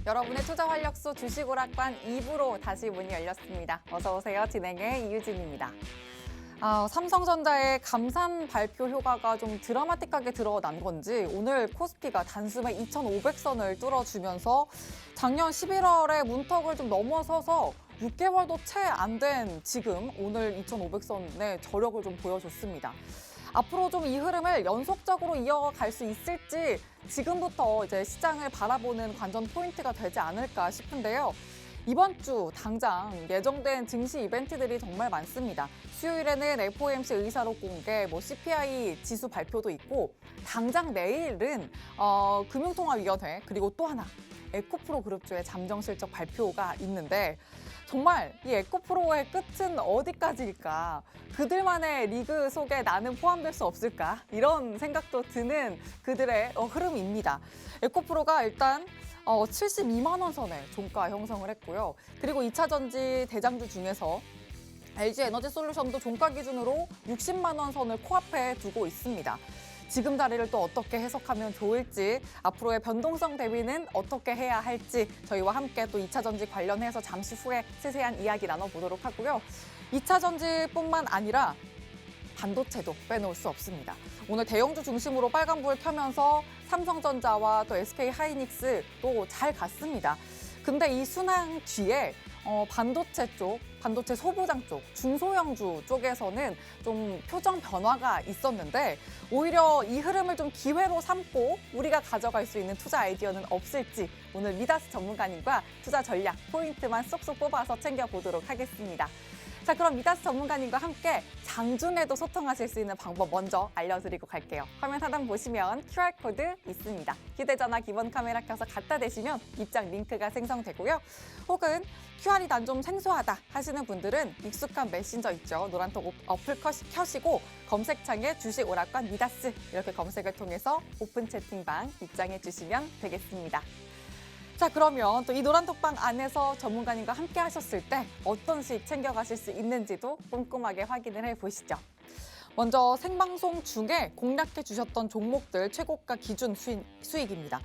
여러분의 투자 활력소 주식오락관 2부로 다시 문이 열렸습니다. 어서 오세요. 진행의 이유진입니다. 삼성전자의 감산 발표 효과가 좀 드라마틱하게 드러난 건지 오늘 코스피가 단숨에 2,500선을 뚫어주면서 작년 11월에 문턱을 좀 넘어서서 6개월도 채 안 된 지금 오늘 2,500선의 저력을 좀 보여줬습니다. 앞으로 좀 이 흐름을 연속적으로 이어갈 수 있을지 지금부터 이제 시장을 바라보는 관전 포인트가 되지 않을까 싶은데요. 이번 주 당장 예정된 증시 이벤트들이 정말 많습니다. 수요일에는 FOMC 의사록 공개, CPI 지수 발표도 있고 당장 내일은 금융통화위원회 그리고 또 하나 에코프로 그룹주의 잠정 실적 발표가 있는데 정말 이 에코프로의 끝은 어디까지일까? 그들만의 리그 속에 나는 포함될 수 없을까? 이런 생각도 드는 그들의 흐름입니다. 에코프로가 일단 72만 원 선에 종가 형성을 했고요. 그리고 2차 전지 대장주 중에서 LG 에너지 솔루션도 종가 기준으로 60만 원 선을 코앞에 두고 있습니다. 지금 자리를 또 어떻게 해석하면 좋을지, 앞으로의 변동성 대비는 어떻게 해야 할지 저희와 함께 또 2차 전지 관련해서 잠시 후에 세세한 이야기 나눠보도록 하고요. 2차 전지뿐만 아니라 반도체도 빼놓을 수 없습니다. 오늘 대형주 중심으로 빨간불 켜면서 삼성전자와 또 SK하이닉스 또 잘 갔습니다. 근데 이 순항 뒤에 반도체 쪽, 반도체 소부장 쪽, 중소형주 쪽에서는 좀 표정 변화가 있었는데 오히려 이 흐름을 좀 기회로 삼고 우리가 가져갈 수 있는 투자 아이디어는 없을지 오늘 미다스 전문가님과 투자 전략 포인트만 쏙쏙 뽑아서 챙겨보도록 하겠습니다. 자, 그럼 미다스 전문가님과 함께 장중에도 소통하실 수 있는 방법 먼저 알려드리고 갈게요. 화면 하단 보시면 QR코드 있습니다. 휴대전화 기본 카메라 켜서 갖다 대시면 입장 링크가 생성되고요. 혹은 QR이 난 좀 생소하다 하시는 분들은 익숙한 메신저 있죠. 노란톡 어플 켜시고 검색창에 주식 오락관 미다스 이렇게 검색을 통해서 오픈 채팅방 입장해 주시면 되겠습니다. 자, 그러면 또 이 노란톡방 안에서 전문가님과 함께 하셨을 때 어떤 수익 챙겨가실 수 있는지도 꼼꼼하게 확인을 해보시죠. 먼저 생방송 중에 공략해 주셨던 종목들 최고가 기준 수익입니다.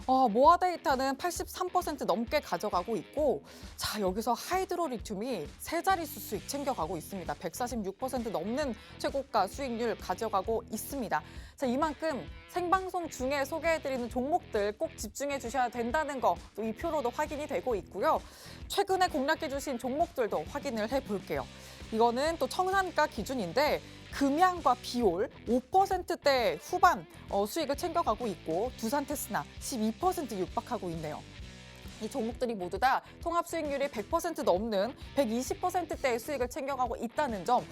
모아 데이터는 83% 넘게 가져가고 있고, 자, 여기서 하이드로 리튬이 세 자릿수 수익 챙겨가고 있습니다. 146% 넘는 최고가 수익률 가져가고 있습니다. 자, 이만큼 생방송 중에 소개해드리는 종목들 꼭 집중해 주셔야 된다는 거 또 이 표로도 확인이 되고 있고요. 최근에 공략해 주신 종목들도 확인을 해볼게요. 이거는 또 청산가 기준인데 금양과 비올 5%대 후반 수익을 챙겨가고 있고 두산 테스나 12% 육박하고 있네요. 이 종목들이 모두 다 통합 수익률이 100% 넘는 120%대의 수익을 챙겨가고 있다는 점.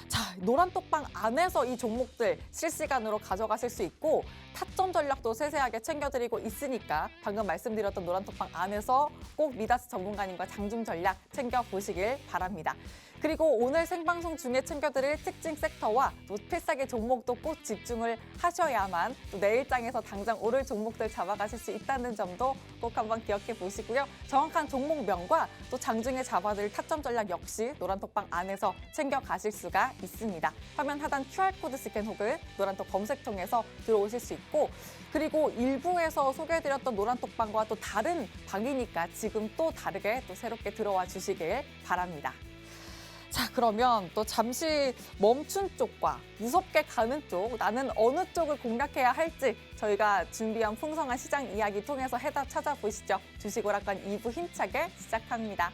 자, 노란톡방 안에서 이 종목들 실시간으로 가져가실 수 있고 타점 전략도 세세하게 챙겨드리고 있으니까 방금 말씀드렸던 노란톡방 안에서 꼭 미다스 전문가님과 장중 전략 챙겨보시길 바랍니다. 그리고 오늘 생방송 중에 챙겨드릴 특징 섹터와 또 필살기 종목도 꼭 집중을 하셔야만 또 내일장에서 당장 오를 종목들 잡아가실 수 있다는 점도 꼭 한번 기억해 보시고요. 정확한 종목명과 또 장중에 잡아드릴 타점 전략 역시 노란톡방 안에서 챙겨가실 수가 있습니다. 화면 하단 QR코드 스캔 혹은 노란톡 검색통해서 들어오실 수 있고 그리고 일부에서 소개해드렸던 노란톡방과 또 다른 방이니까 지금 또 다르게 또 새롭게 들어와 주시길 바랍니다. 자, 그러면 또 잠시 멈춘 쪽과 무섭게 가는 쪽, 나는 어느 쪽을 공략해야 할지 저희가 준비한 풍성한 시장 이야기 통해서 해답 찾아보시죠. 주식오락관 2부 힘차게 시작합니다.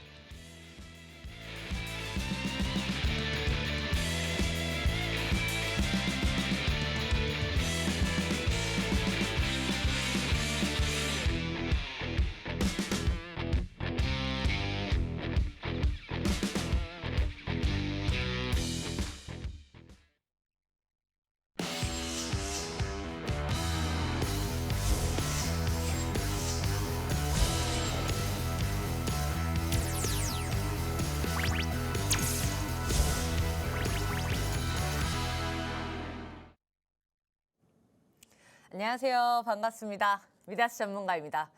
안녕하세요. 반갑습니다. 미다스 전문가입니다.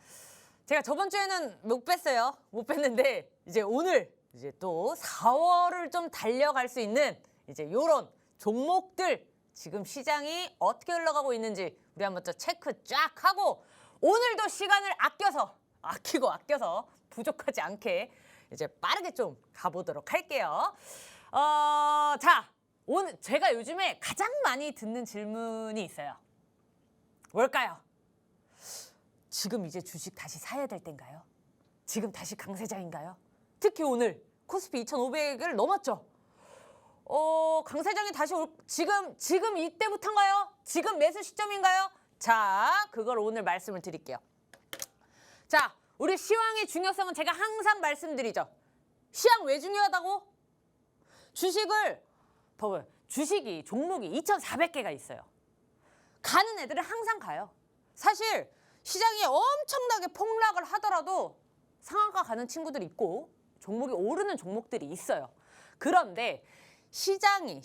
제가 저번 주에는 못 뺐어요. 못 뺐는데 이제 오늘 이제 또 4월을 좀 달려갈 수 있는 이제 요런 종목들 지금 시장이 어떻게 흘러가고 있는지 우리 한번 또 체크 쫙 하고 오늘도 시간을 아껴서 아끼고 아껴서 부족하지 않게 이제 빠르게 좀 가보도록 할게요. 자, 오늘 제가 요즘에 가장 많이 듣는 질문이 있어요. 뭘까요? 지금 이제 주식 다시 사야 될 때인가요? 지금 다시 강세장인가요? 특히 오늘 코스피 2,500을 넘었죠. 강세장이 다시 지금 이때부터인가요? 지금 매수 시점인가요? 자, 그걸 오늘 말씀을 드릴게요. 자, 우리 시황의 중요성은 제가 항상 말씀드리죠. 시황 왜 중요하다고? 주식이 종목이 2,400개가 있어요. 가는 애들은 항상 가요. 사실 시장이 엄청나게 폭락을 하더라도 상한가 가는 친구들이 있고 종목이 오르는 종목들이 있어요. 그런데 시황이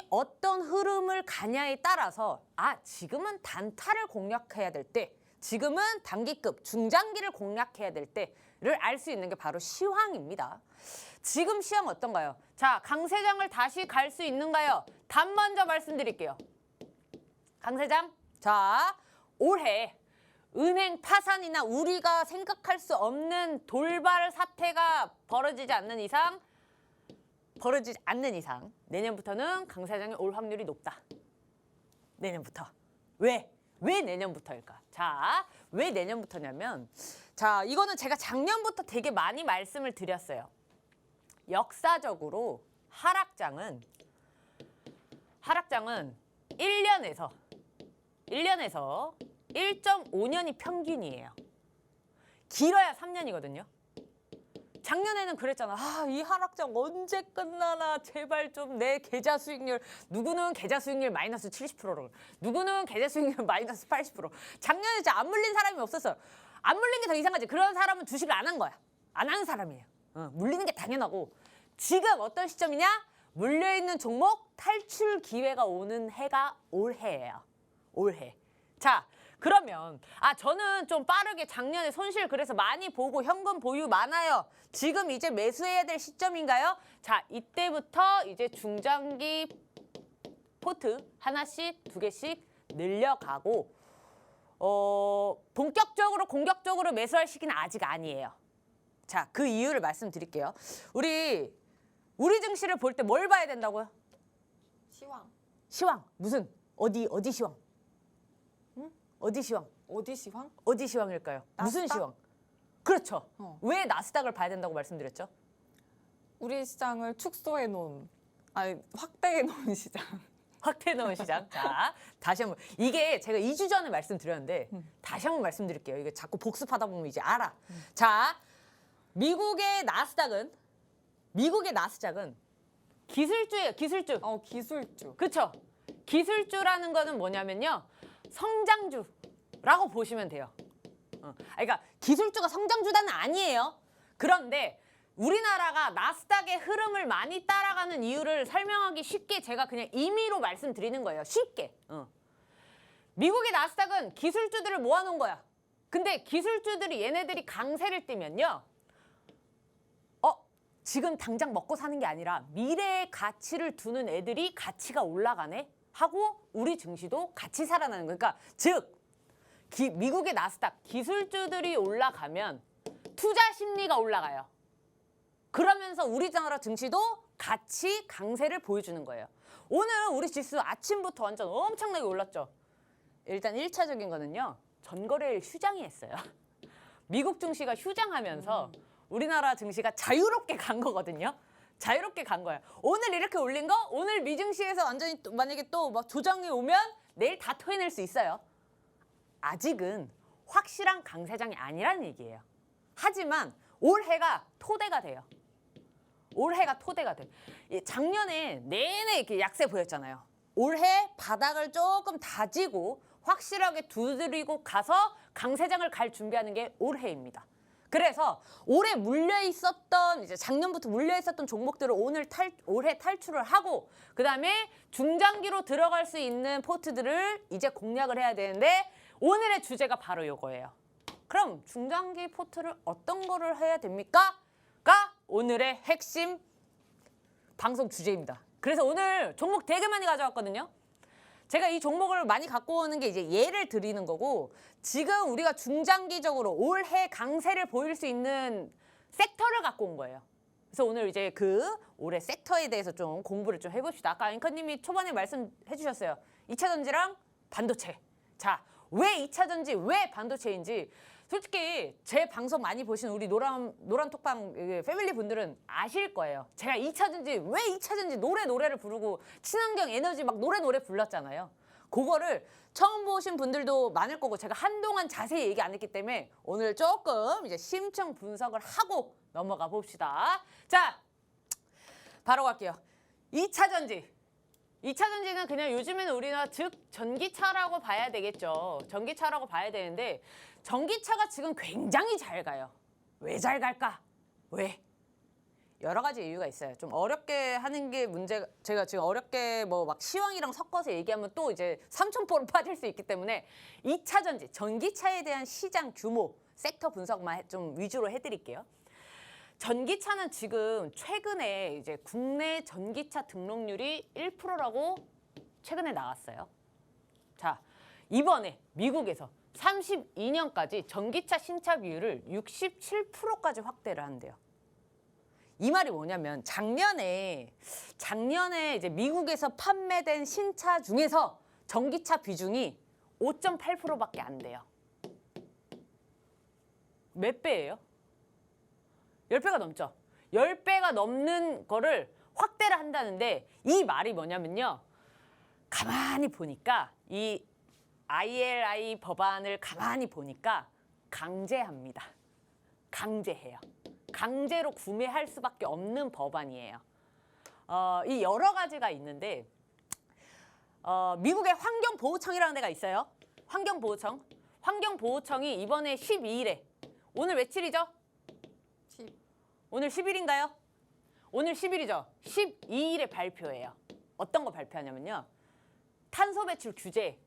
어떤 흐름을 가냐에 따라서 지금은 단타를 공략해야 될 때, 지금은 단기급, 중장기를 공략해야 될 때를 알 수 있는 게 바로 시황입니다. 지금 시황 어떤가요? 자, 강세장을 다시 갈 수 있는가요? 답 먼저 말씀드릴게요. 강세장, 자, 올해 은행 파산이나 우리가 생각할 수 없는 돌발 사태가 벌어지지 않는 이상 내년부터는 강세장이 올 확률이 높다. 내년부터. 왜 내년부터일까? 자, 왜 내년부터냐면, 자, 이거는 제가 작년부터 되게 많이 말씀을 드렸어요. 역사적으로 하락장은 1년에서 1.5년이 평균이에요. 길어야 3년이거든요. 작년에는 그랬잖아. 이 하락장 언제 끝나나 제발 좀 내 계좌 수익률, 누구는 계좌 수익률 마이너스 70%로, 누구는 계좌 수익률 마이너스 80%. 작년에 진짜 안 물린 사람이 없었어요. 안 물린 게 더 이상하지. 그런 사람은 주식을 안 한 거야. 안 하는 사람이에요. 물리는 게 당연하고. 지금 어떤 시점이냐? 물려있는 종목 탈출 기회가 오는 해가 올해예요. 올해. 자, 그러면 저는 좀 빠르게 작년에 손실 그래서 많이 보고 현금 보유 많아요. 지금 이제 매수해야 될 시점인가요? 자, 이때부터 이제 중장기 포트 하나씩 두 개씩 늘려가고 본격적으로 공격적으로 매수할 시기는 아직 아니에요. 자, 그 이유를 말씀드릴게요. 우리 증시를 볼 때 뭘 봐야 된다고요? 시황. 무슨 어디 시황? 어디 시황? 어디 시황? 어디 시황일까요? 나스닥? 무슨 시황? 그렇죠. 왜 나스닥을 봐야 된다고 말씀드렸죠? 우리 시장을 확대해 놓은 시장. 확대해 놓은 시장. 자, 다시 한번. 이게 제가 2주 전에 말씀드렸는데 다시 한번 말씀드릴게요. 이게 자꾸 복습하다 보면 이제 알아. 자, 미국의 나스닥은 기술주예요. 기술주. 기술주. 그렇죠. 기술주라는 거는 뭐냐면요. 성장주라고 보시면 돼요. 그러니까 기술주가 성장주다는 아니에요. 그런데 우리나라가 나스닥의 흐름을 많이 따라가는 이유를 설명하기 쉽게 제가 그냥 임의로 말씀드리는 거예요. 쉽게. 미국의 나스닥은 기술주들을 모아놓은 거야. 근데 기술주들이 얘네들이 강세를 띠면요. 지금 당장 먹고 사는 게 아니라 미래의 가치를 두는 애들이 가치가 올라가네 하고 우리 증시도 같이 살아나는 거예요. 그러니까 즉 미국의 나스닥 기술주들이 올라가면 투자 심리가 올라가요. 그러면서 우리나라 증시도 같이 강세를 보여주는 거예요. 오늘 우리 지수 아침부터 완전 엄청나게 올랐죠. 일단 1차적인 거는요. 전거래일 휴장이 했어요. 미국 증시가 휴장하면서 우리나라 증시가 자유롭게 간 거거든요. 자유롭게 간 거예요. 오늘 이렇게 올린 거 오늘 미증시에서 완전히 만약에 또 막 조정이 오면 내일 다 토해낼 수 있어요. 아직은 확실한 강세장이 아니라는 얘기예요. 하지만 올해가 토대가 돼요. 올해가 토대가 돼. 작년에 내내 이렇게 약세 보였잖아요. 올해 바닥을 조금 다지고 확실하게 두드리고 가서 강세장을 갈 준비하는 게 올해입니다. 그래서 올해 이제 작년부터 물려 있었던 종목들을 올해 탈출을 하고 그다음에 중장기로 들어갈 수 있는 포트들을 이제 공략을 해야 되는데 오늘의 주제가 바로 이거예요. 그럼 중장기 포트를 어떤 거를 해야 됩니까? 가 오늘의 핵심 방송 주제입니다. 그래서 오늘 종목 되게 많이 가져왔거든요. 제가 이 종목을 많이 갖고 오는 게 이제 예를 드리는 거고 지금 우리가 중장기적으로 올해 강세를 보일 수 있는 섹터를 갖고 온 거예요. 그래서 오늘 이제 그 올해 섹터에 대해서 좀 공부를 좀 해봅시다. 아까 앵커님이 초반에 말씀해 주셨어요. 2차 전지랑 반도체. 자, 왜 2차 전지, 왜 반도체인지 솔직히 제 방송 많이 보신 우리 노란 톡방 패밀리 분들은 아실 거예요. 제가 2차 전지, 왜 2차 전지 노래를 부르고 친환경 에너지 막 노래 불렀잖아요. 그거를 처음 보신 분들도 많을 거고 제가 한동안 자세히 얘기 안 했기 때문에 오늘 조금 이제 심층 분석을 하고 넘어가 봅시다. 자, 바로 갈게요. 2차 전지. 2차 전지는 그냥 요즘에는 우리나라 즉 전기차라고 봐야 되겠죠. 전기차라고 봐야 되는데 전기차가 지금 굉장히 잘 가요. 왜 잘 갈까? 왜? 여러 가지 이유가 있어요. 좀 어렵게 하는 게 문제가 제가 지금 어렵게 뭐 막 시황이랑 섞어서 얘기하면 또 이제 삼천포로 빠질 수 있기 때문에 2차 전지, 전기차에 대한 시장 규모, 섹터 분석만 좀 위주로 해드릴게요. 전기차는 지금 최근에 이제 국내 전기차 등록률이 1%라고 최근에 나왔어요. 자, 이번에 미국에서 32년까지 전기차 신차 비율을 67%까지 확대를 한대요. 이 말이 뭐냐면 작년에 이제 미국에서 판매된 신차 중에서 전기차 비중이 5.8%밖에 안 돼요. 몇 배예요? 10배가 넘죠. 10배가 넘는 거를 확대를 한다는데 이 말이 뭐냐면요. 가만히 보니까 이 IRA 법안을 가만히 보니까 강제합니다. 강제해요. 강제로 구매할 수밖에 없는 법안이에요. 이 여러 가지가 있는데 미국의 환경보호청이라는 데가 있어요. 환경보호청. 환경보호청이 이번에 12일에 오늘 며칠이죠? 오늘 10일인가요? 오늘 10일이죠. 12일에 발표해요. 어떤 거 발표하냐면요. 탄소 배출 규제.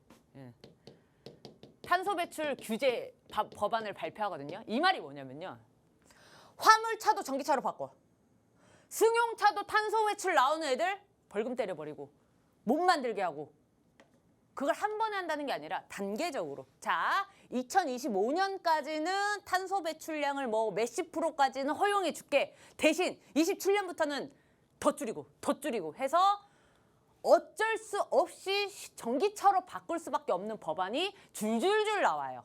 탄소 배출 규제 법안을 발표하거든요. 이 말이 뭐냐면요. 화물차도 전기차로 바꿔. 승용차도 탄소 배출 나오는 애들 벌금 때려버리고 못 만들게 하고 그걸 한 번에 한다는 게 아니라 단계적으로. 자, 2025년까지는 탄소 배출량을 뭐 몇십 프로까지는 허용해 줄게. 대신 27년부터는 더 줄이고 해서 어쩔 수 없이 전기차로 바꿀 수밖에 없는 법안이 줄줄줄 나와요.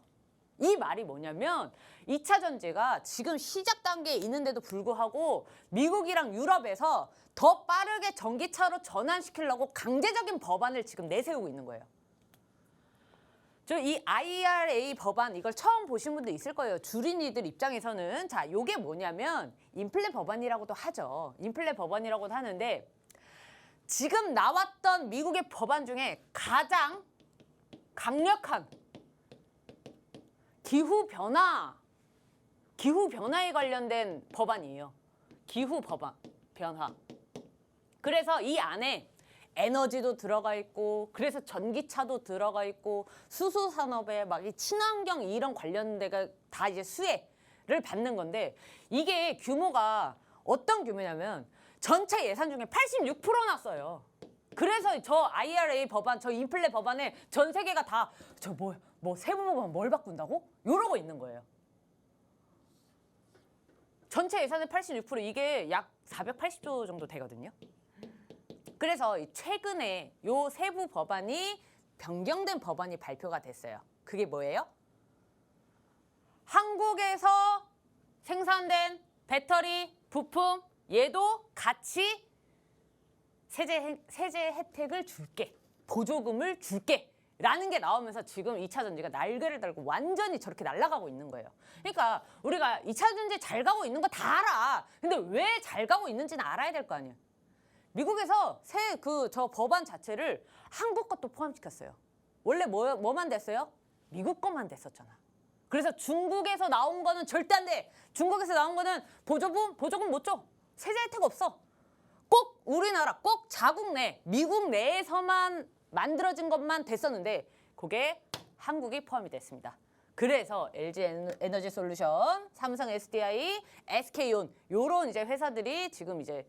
이 말이 뭐냐면 2차 전지가 지금 시작 단계에 있는데도 불구하고 미국이랑 유럽에서 더 빠르게 전기차로 전환시키려고 강제적인 법안을 지금 내세우고 있는 거예요. 저 이 IRA 법안 이걸 처음 보신 분도 있을 거예요. 주린이들 입장에서는 자, 요게 뭐냐면 인플레 법안이라고도 하죠. 인플레 법안이라고도 하는데 지금 나왔던 미국의 법안 중에 가장 강력한 기후 변화에 관련된 법안이에요. 기후 변화. 그래서 이 안에 에너지도 들어가 있고, 그래서 전기차도 들어가 있고, 수소 산업에 막 이 친환경 이런 관련 데가 다 이제 수혜를 받는 건데 이게 규모가 어떤 규모냐면 전체 예산 중에 86% 났어요. 그래서 저 IRA 법안, 저 인플레 법안에 전 세계가 다 저 뭐 세부법안 뭘 바꾼다고? 이러고 있는 거예요. 전체 예산의 86% 이게 약 480조 정도 되거든요. 그래서 최근에 요 세부 법안이 변경된 법안이 발표가 됐어요. 그게 뭐예요? 한국에서 생산된 배터리, 부품, 얘도 같이 세제 혜택을 줄게. 보조금을 줄게. 라는 게 나오면서 지금 2차 전지가 날개를 달고 완전히 저렇게 날아가고 있는 거예요. 그러니까 우리가 2차 전지 잘 가고 있는 거 다 알아. 근데 왜 잘 가고 있는지는 알아야 될 거 아니에요. 미국에서 저 법안 자체를 한국 것도 포함시켰어요. 원래 뭐만 됐어요? 미국 것만 됐었잖아. 그래서 중국에서 나온 거는 절대 안 돼. 중국에서 나온 거는 보조금 못 줘. 세제 혜택 없어. 꼭 우리나라, 꼭 자국 내, 미국 내에서만 만들어진 것만 됐었는데 그게 한국이 포함이 됐습니다. 그래서 LG 에너지 솔루션, 삼성 SDI, SK온 요런 이제 회사들이 지금 이제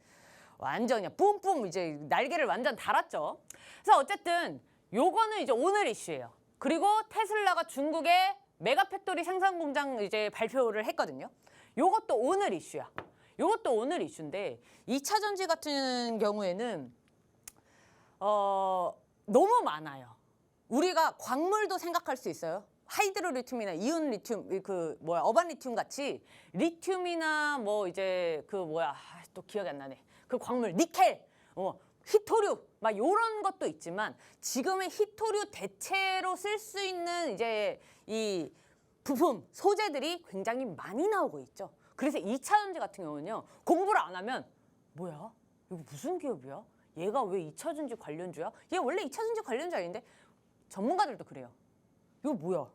완전 그냥 뿜뿜 이제 날개를 완전 달았죠. 그래서 어쨌든 요거는 이제 오늘 이슈예요. 그리고 테슬라가 중국의 메가 팩토리 생산 공장 이제 발표를 했거든요. 요것도 오늘 이슈야. 요것도 오늘 이슈인데 2차 전지 같은 경우에는 너무 많아요. 우리가 광물도 생각할 수 있어요. 하이드로 리튬이나 이온 리튬 어반 리튬 같이 리튬이나 뭐 이제 또 기억이 안 나네. 그 광물 니켈, 히토류 막 요런 것도 있지만 지금의 히토류 대체로 쓸 수 있는 이제 이 부품 소재들이 굉장히 많이 나오고 있죠. 그래서 2차 전지 같은 경우는요. 공부를 안 하면 뭐야? 이거 무슨 기업이야? 얘가 왜 2차 전지 관련주야? 얘 원래 2차 전지 관련주 아닌데? 전문가들도 그래요. 이거 뭐야?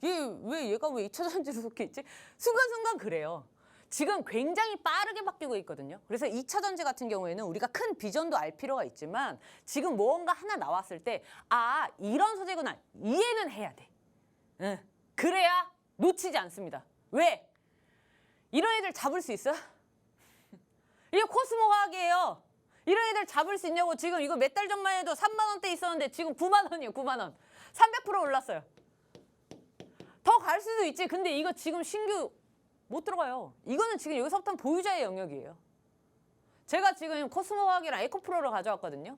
얘가 왜 2차 전지로 속해 있지? 순간순간 그래요. 지금 굉장히 빠르게 바뀌고 있거든요. 그래서 2차 전지 같은 경우에는 우리가 큰 비전도 알 필요가 있지만 지금 무언가 하나 나왔을 때 이런 소재구나. 이해는 해야 돼. 응. 그래야 놓치지 않습니다. 왜? 이런 애들 잡을 수 있어? 이게 코스모 화학이에요. 이런 애들 잡을 수 있냐고. 지금 이거 몇 달 전만 해도 3만 원대 있었는데 지금 9만 원이에요. 9만 원. 300% 올랐어요. 더 갈 수도 있지. 근데 이거 지금 신규 못 들어가요. 이거는 지금 여기서부터 보유자의 영역이에요. 제가 지금 코스모 화학이랑 에코프로를 가져왔거든요.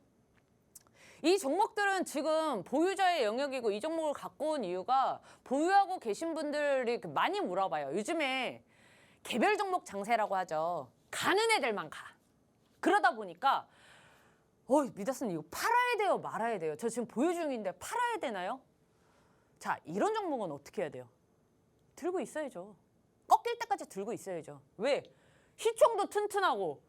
이 종목들은 지금 보유자의 영역이고 이 종목을 갖고 온 이유가 보유하고 계신 분들이 많이 물어봐요. 요즘에 개별 종목 장세라고 하죠. 가는 애들만 가. 그러다 보니까 미다스는 이거 팔아야 돼요? 말아야 돼요? 저 지금 보유 중인데 팔아야 되나요? 자, 이런 종목은 어떻게 해야 돼요? 들고 있어야죠. 꺾일 때까지 들고 있어야죠. 왜? 시총도 튼튼하고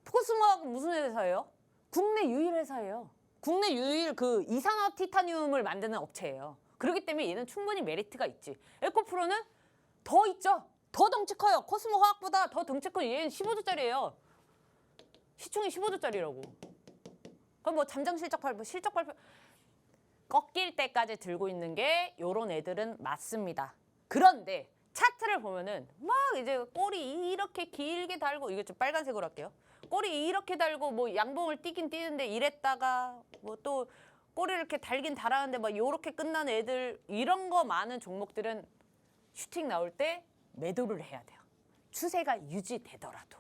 코스모학은 무슨 회사예요? 국내 유일 회사예요. 국내 유일 그 이산화 티타늄을 만드는 업체예요. 그렇기 때문에 얘는 충분히 메리트가 있지. 에코프로는 더 있죠. 더 덩치 커요. 코스모 화학보다 더 덩치 커요. 얘는 15조짜리예요. 시총이 15조짜리라고. 그럼 뭐 잠정 실적 발표, 꺾일 때까지 들고 있는 게 요런 애들은 맞습니다. 그런데 차트를 보면은 막 이제 꼬리 이렇게 길게 달고, 이거 좀 빨간색으로 할게요. 꼬리 이렇게 달고 뭐 양봉을 띄긴 띄는데 이랬다가 뭐 또 꼬리 이렇게 달긴 달았는데 막 요렇게 끝나는 애들, 이런 거 많은 종목들은 슈팅 나올 때 매도를 해야 돼요. 추세가 유지되더라도.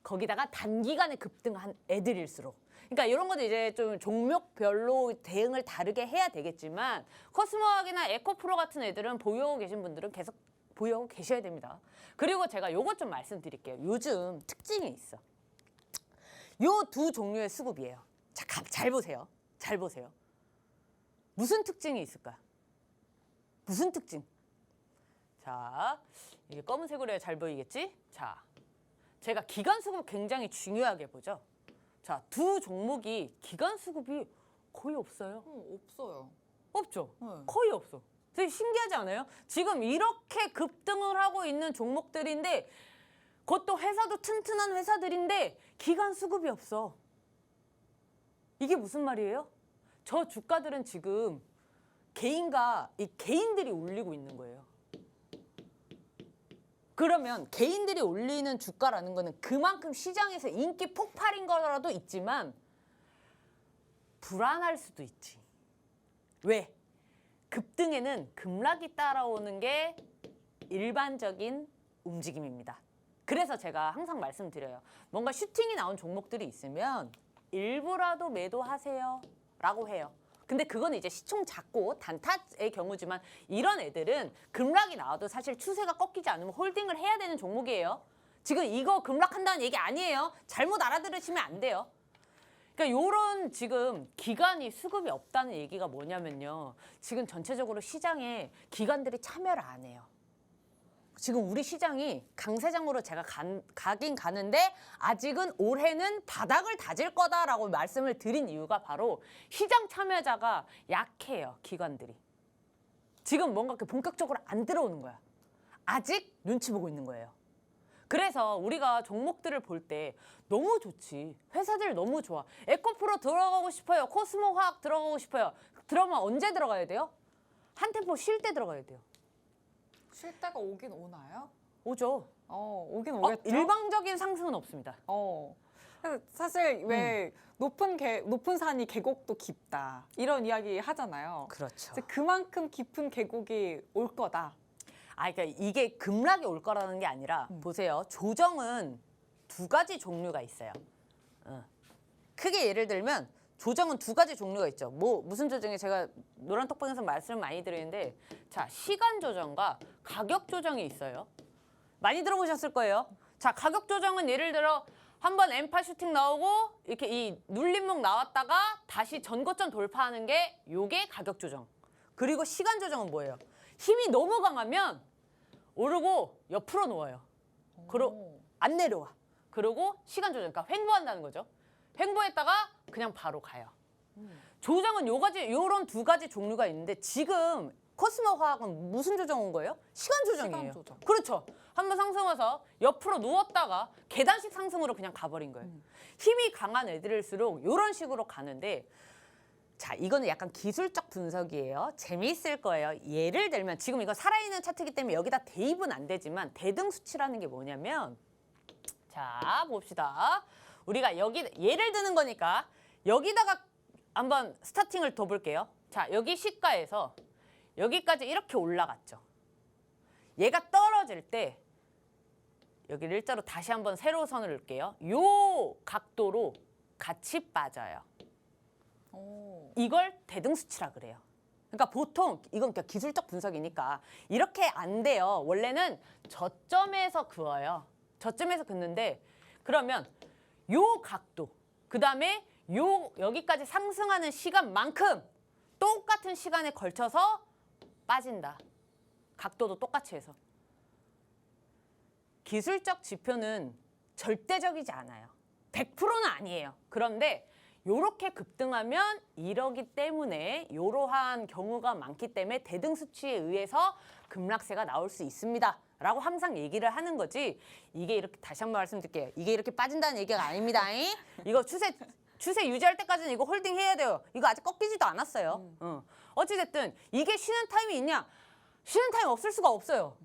거기다가 단기간에 급등한 애들일수록. 그러니까 이런 것도 이제 좀 종목별로 대응을 다르게 해야 되겠지만 코스모학이나 에코프로 같은 애들은 보유하고 계신 분들은 계속 보유하고 계셔야 됩니다. 그리고 제가 요것 좀 말씀드릴게요. 요즘 특징이 있어. 요 두 종류의 수급이에요. 자, 잘 보세요. 잘 보세요. 무슨 특징이 있을까? 무슨 특징? 자, 이게 검은색으로 해야 잘 보이겠지? 자, 제가 기간 수급 굉장히 중요하게 보죠. 자, 두 종목이 기간 수급이 거의 없어요. 없어요. 없죠? 네. 거의 없어. 되게 신기하지 않아요? 지금 이렇게 급등을 하고 있는 종목들인데, 그것도 회사도 튼튼한 회사들인데 기간 수급이 없어. 이게 무슨 말이에요? 저 주가들은 지금 개인들이 올리고 있는 거예요. 그러면 개인들이 올리는 주가라는 거는 그만큼 시장에서 인기 폭발인 거라도 있지만 불안할 수도 있지. 왜? 급등에는 급락이 따라오는 게 일반적인 움직임입니다. 그래서 제가 항상 말씀드려요. 뭔가 슈팅이 나온 종목들이 있으면 일부라도 매도하세요 라고 해요. 근데 그건 이제 시총 작고 단타의 경우지만 이런 애들은 급락이 나와도 사실 추세가 꺾이지 않으면 홀딩을 해야 되는 종목이에요. 지금 이거 급락한다는 얘기 아니에요. 잘못 알아들으시면 안 돼요. 그러니까 요런 지금 기관이 수급이 없다는 얘기가 뭐냐면요. 지금 전체적으로 시장에 기관들이 참여를 안 해요. 지금 우리 시장이 강세장으로 제가 가긴 가는데 아직은 올해는 바닥을 다질 거다라고 말씀을 드린 이유가 바로 시장 참여자가 약해요. 기관들이. 지금 뭔가 본격적으로 안 들어오는 거야. 아직 눈치 보고 있는 거예요. 그래서 우리가 종목들을 볼 때 너무 좋지. 회사들 너무 좋아. 에코프로 들어가고 싶어요. 코스모 화학 들어가고 싶어요. 들어가면 언제 들어가야 돼요? 한 템포 쉴 때 들어가야 돼요. 쉴 때가 오긴 오나요? 오죠. 오긴 오겠죠. 일방적인 상승은 없습니다. 사실 왜 높은 산이 계곡도 깊다 이런 이야기 하잖아요. 그렇죠. 이제 그만큼 깊은 계곡이 올 거다. 그러니까 이게 급락이 올 거라는 게 아니라 보세요. 조정은 두 가지 종류가 있어요. 크게 예를 들면 조정은 두 가지 종류가 있죠. 무슨 조정이 제가 노란 톡방에서 말씀을 많이 드리는데 자, 시간 조정과 가격 조정이 있어요. 많이 들어보셨을 거예요. 자, 가격 조정은 예를 들어 한번 M8 슈팅 나오고 이렇게 이 눌림목 나왔다가 다시 전고점 돌파하는 게 요게 가격 조정. 그리고 시간 조정은 뭐예요? 힘이 너무 강하면 오르고 옆으로 누워요. 그리고 안 내려와. 그리고 시간 조정, 그러니까 횡보한다는 거죠. 횡보했다가 그냥 바로 가요. 조정은 요런 두 가지 종류가 있는데 지금 코스모 화학은 무슨 조정 온 거예요? 시간 조정이에요. 시간 조정. 그렇죠. 한번 상승해서 옆으로 누웠다가 계단식 상승으로 그냥 가버린 거예요. 힘이 강한 애들일수록 이런 식으로 가는데 자, 이거는 약간 기술적 분석이에요. 재미있을 거예요. 예를 들면 지금 이거 살아있는 차트이기 때문에 여기다 대입은 안 되지만 대등 수치라는 게 뭐냐면 자, 봅시다. 우리가 여기 예를 드는 거니까 여기다가 한번 스타팅을 둬 볼게요. 자, 여기 시가에서 여기까지 이렇게 올라갔죠. 얘가 떨어질 때 여기를 일자로 다시 한번 세로 선을 넣을게요. 요 각도로 같이 빠져요. 이걸 대등 수치라 그래요. 그러니까 보통 이건 그러니까 기술적 분석이니까 이렇게 안 돼요. 원래는 저점에서 그어요. 저점에서 긋는데 그러면 요 각도 그다음에 여기까지 상승하는 시간만큼 똑같은 시간에 걸쳐서 빠진다. 각도도 똑같이 해서. 기술적 지표는 절대적이지 않아요. 100%는 아니에요. 그런데 요렇게 급등하면 이러기 때문에 이러한 경우가 많기 때문에 대등 수치에 의해서 급락세가 나올 수 있습니다. 라고 항상 얘기를 하는 거지. 이게 이렇게 다시 한번 말씀드릴게요. 이게 이렇게 빠진다는 얘기가 아닙니다. 이거 추세 유지할 때까지는 이거 홀딩 해야 돼요. 이거 아직 꺾이지도 않았어요. 어찌됐든 이게 쉬는 타임이 있냐? 쉬는 타임 없을 수가 없어요.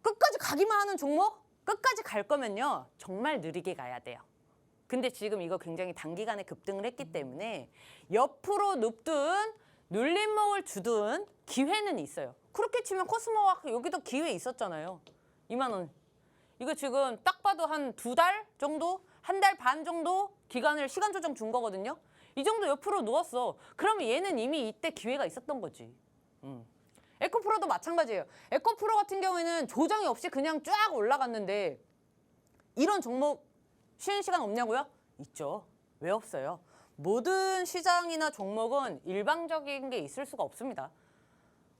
끝까지 가기만 하는 종목? 끝까지 갈 거면요. 정말 느리게 가야 돼요. 근데 지금 이거 굉장히 단기간에 급등을 했기 때문에 옆으로 눕든 눌림목을 주든 기회는 있어요. 그렇게 치면 코스모와 여기도 기회 있었잖아요. 2만 원. 이거 지금 딱 봐도 한 2달 정도? 1달 반 정도 기간을 시간 조정 준 거거든요. 이 정도 옆으로 누웠어. 그러면 얘는 이미 이때 기회가 있었던 거지. 에코프로도 마찬가지예요. 에코프로 같은 경우에는 조정이 없이 그냥 쫙 올라갔는데 이런 종목 쉬는 시간 없냐고요? 있죠. 왜 없어요? 모든 시장이나 종목은 일방적인 게 있을 수가 없습니다.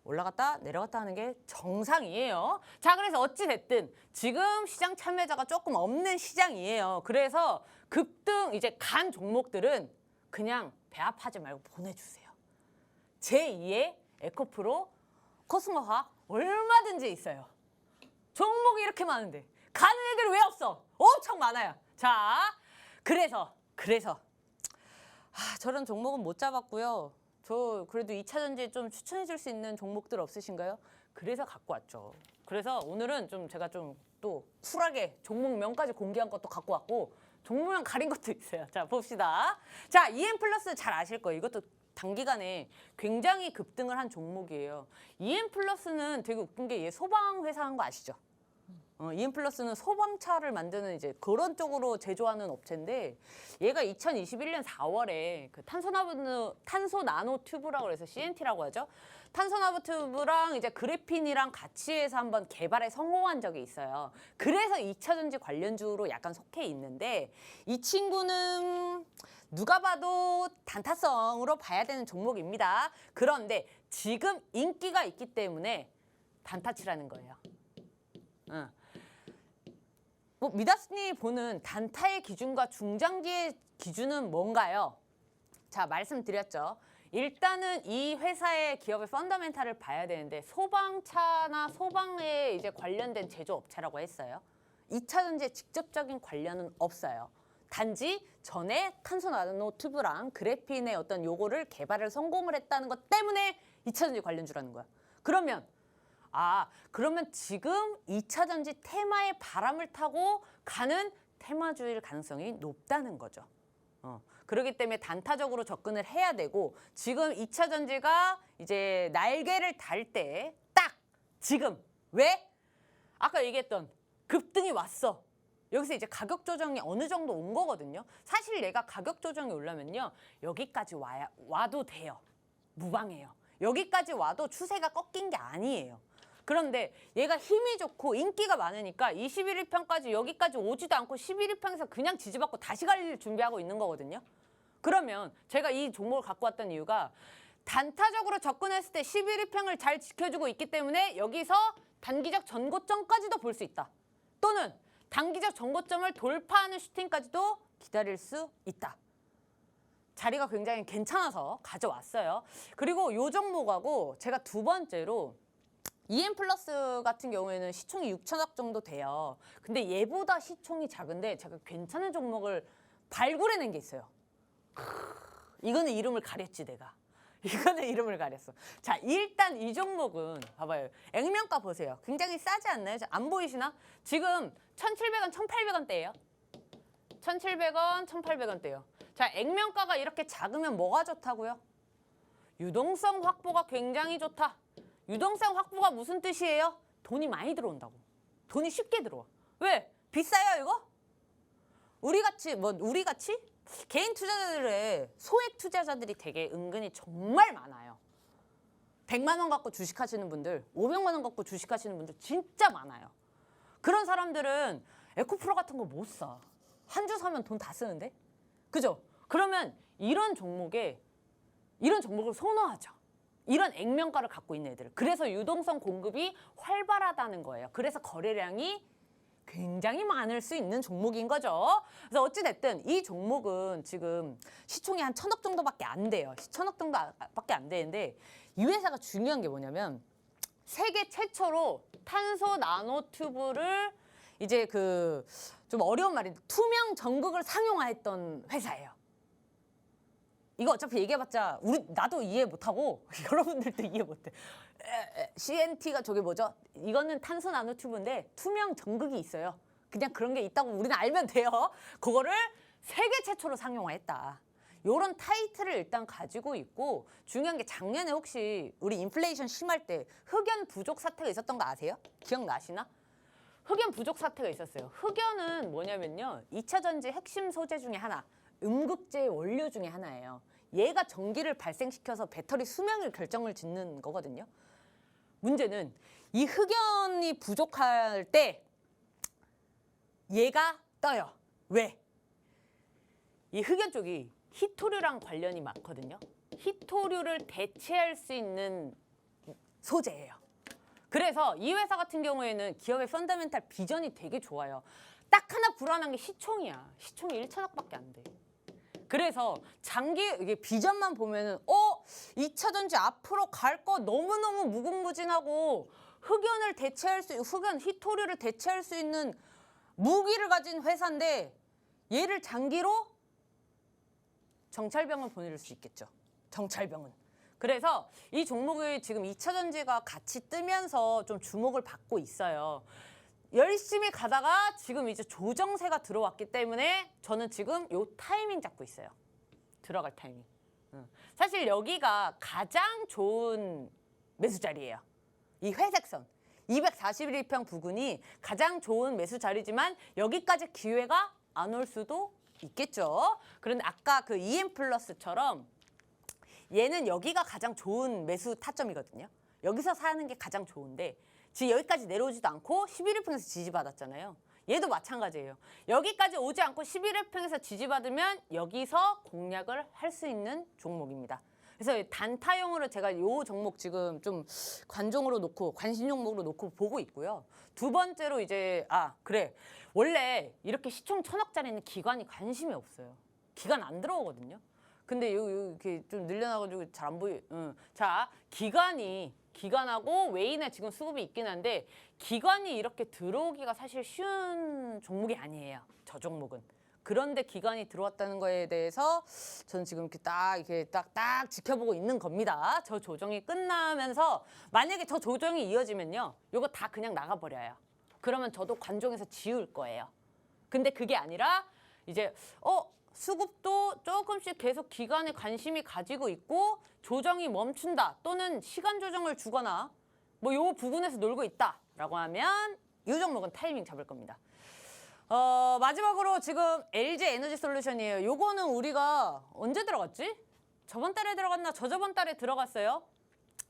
올라갔다 내려갔다 하는 게 정상이에요. 자, 그래서 어찌 됐든 지금 시장 참여자가 조금 없는 시장이에요. 그래서 급등 이제 간 종목들은 그냥 배합하지 말고 보내주세요. 제2의 에코프로, 코스모화학 얼마든지 있어요. 종목이 이렇게 많은데 가는 애들 왜 없어? 엄청 많아요. 자, 그래서 저런 종목은 못 잡았고요. 저 그래도 2차 전지에 좀 추천해 줄 수 있는 종목들 없으신가요? 그래서 갖고 왔죠. 그래서 오늘은 좀 제가 좀 또 쿨하게 종목명까지 공개한 것도 갖고 왔고 종목명 가린 것도 있어요. 자, 봅시다. 자, EM 플러스 잘 아실 거예요. 이것도 단기간에 굉장히 급등을 한 종목이에요. EM 플러스는 되게 웃긴 게 얘 소방 회사 한 거 아시죠? EM 플러스는 소방차를 만드는 이제 그런 쪽으로 제조하는 업체인데 얘가 2021년 4월에 그 탄소 나노 튜브라고 해서 CNT라고 하죠. 탄소 나노 튜브랑 이제 그래핀이랑 같이 해서 한번 개발에 성공한 적이 있어요. 그래서 2차 전지 관련주로 약간 속해 있는데 이 친구는 누가 봐도 단타성으로 봐야 되는 종목입니다. 그런데 지금 인기가 있기 때문에 단타치라는 거예요. 미다스님이 보는 단타의 기준과 중장기의 기준은 뭔가요? 자, 말씀드렸죠. 일단은 이 회사의 기업의 펀더멘탈을 봐야 되는데 소방차나 소방에 이제 관련된 제조업체라고 했어요. 2차 전지에 직접적인 관련은 없어요. 단지 전에 탄소 나노 튜브랑 그래핀의 어떤 요거를 개발을 성공을 했다는 것 때문에 2차 전지 관련주라는 거야. 그러면 지금 2차 전지 테마의 바람을 타고 가는 테마주일 가능성이 높다는 거죠. 그렇기 때문에 단타적으로 접근을 해야 되고 지금 2차 전지가 이제 날개를 달 때 딱 지금 왜? 아까 얘기했던 급등이 왔어. 여기서 이제 가격 조정이 어느 정도 온 거거든요. 사실 얘가 가격 조정이 오려면요. 여기까지 와도 돼요. 무방해요. 여기까지 와도 추세가 꺾인 게 아니에요. 그런데 얘가 힘이 좋고 인기가 많으니까 21일평까지 여기까지 오지도 않고 11일평에서 그냥 지지받고 다시 갈 준비하고 있는 거거든요. 그러면 제가 이 종목을 갖고 왔던 이유가 단타적으로 접근했을 때 11일평을 잘 지켜주고 있기 때문에 여기서 단기적 전고점까지도 볼 수 있다. 또는 단기적 전고점을 돌파하는 슈팅까지도 기다릴 수 있다. 자리가 굉장히 괜찮아서 가져왔어요. 그리고 이 종목하고 제가 두 번째로 EM플러스 같은 경우에는 시총이 6천억 정도 돼요. 근데 얘보다 시총이 작은데 제가 괜찮은 종목을 발굴해낸 게 있어요. 이거는 이름을 가렸지 내가. 이거는 이름을 가렸어. 자, 일단 이 종목은 봐봐요. 액면가 보세요. 굉장히 싸지 않나요? 안 보이시나? 지금 1,700원, 1,800원대예요. 1,700원, 1,800원대예요. 자, 액면가가 이렇게 작으면 뭐가 좋다고요? 유동성 확보가 굉장히 좋다. 유동성 확보가 무슨 뜻이에요? 돈이 많이 들어온다고. 돈이 쉽게 들어와. 왜? 비싸요 이거? 우리같이 개인 투자자들의 소액 투자자들이 되게 은근히 정말 많아요. 100만 원 갖고 주식하시는 분들, 500만 원 갖고 주식하시는 분들 진짜 많아요. 그런 사람들은 에코프로 같은 거 못 사. 한 주 사면 돈 다 쓰는데? 그죠? 그러면 이런 종목을 선호하죠. 이런 액면가를 갖고 있는 애들. 그래서 유동성 공급이 활발하다는 거예요. 그래서 거래량이 굉장히 많을 수 있는 종목인 거죠. 그래서 어찌됐든 이 종목은 지금 시총이 한 1,000억 정도밖에 안 돼요. 1,000억 정도밖에 안 되는데 이 회사가 중요한 게 뭐냐면 세계 최초로 탄소 나노튜브를 이제 그 좀 어려운 말인데 투명 전극을 상용화했던 회사예요. 이거 어차피 얘기해봤자 나도 이해 못하고 여러분들도 이해 못해. CNT가 저게 뭐죠? 이거는 탄소 나노튜브인데 투명 전극이 있어요. 그냥 그런 게 있다고 우리는 알면 돼요. 그거를 세계 최초로 상용화했다. 요런 타이틀을 일단 가지고 있고 중요한 게 작년에 혹시 우리 인플레이션 심할 때 흑연 부족 사태가 있었던 거 아세요? 기억나시나? 흑연 부족 사태가 있었어요. 흑연은 뭐냐면요. 2차 전지 핵심 소재 중에 하나. 음극재의 원료 중에 하나예요. 얘가 전기를 발생시켜서 배터리 수명을 결정을 짓는 거거든요. 문제는 이 흑연이 부족할 때 얘가 떠요. 왜? 이 흑연 쪽이 히토류랑 관련이 많거든요. 히토류를 대체할 수 있는 소재예요. 그래서 이 회사 같은 경우에는 기업의 펀더멘탈 비전이 되게 좋아요. 딱 하나 불안한 게 시총이야. 시총이 1,000억밖에 안 돼. 그래서 이게 비전만 보면은 2차 전지 앞으로 갈 거 너무너무 무궁무진하고 히토류를 대체할 수 있는 무기를 가진 회사인데 얘를 장기로 정찰병을 보낼 수 있겠죠. 정찰병은. 그래서 이 종목이 지금 2차 전지가 같이 뜨면서 좀 주목을 받고 있어요. 열심히 가다가 지금 이제 조정세가 들어왔기 때문에 저는 지금 요 타이밍 잡고 있어요. 들어갈 타이밍. 사실 여기가 가장 좋은 매수 자리예요. 이 회색선 241평 부근이 가장 좋은 매수 자리지만 여기까지 기회가 안 올 수도 있겠죠. 그런데 아까 그 EM플러스처럼 얘는 여기가 가장 좋은 매수 타점이거든요. 여기서 사는 게 가장 좋은데 지금 여기까지 내려오지도 않고 11일평에서 지지받았잖아요. 얘도 마찬가지예요. 여기까지 오지 않고 11일평에서 지지받으면 여기서 공략을 할 수 있는 종목입니다. 그래서 단타용으로 제가 이 종목 지금 좀 관종으로 놓고 관심 종목으로 놓고 보고 있고요. 두 번째로 이제 원래 이렇게 시총 1,000억짜리는 기관이 관심이 없어요. 기관 안 들어오거든요. 근데 이렇게 좀 늘려나가지고 잘 안 보이. 자, 기관하고 외인의 지금 수급이 있긴 한데 기관이 이렇게 들어오기가 사실 쉬운 종목이 아니에요. 저 종목은. 그런데 기관이 들어왔다는 거에 대해서 저는 지금 이렇게 딱 지켜보고 있는 겁니다. 저 조정이 끝나면서 만약에 저 조정이 이어지면요. 이거 다 그냥 나가버려요. 그러면 저도 관종에서 지울 거예요. 근데 그게 아니라 이제 수급도 조금씩 계속 기간에 관심이 가지고 있고 조정이 멈춘다 또는 시간 조정을 주거나 뭐 요 부분에서 놀고 있다라고 하면 이 종목은 타이밍 잡을 겁니다. 마지막으로 지금 LG 에너지 솔루션이에요. 요거는 우리가 언제 들어갔지? 저번 달에 들어갔나 저저번 달에 들어갔어요.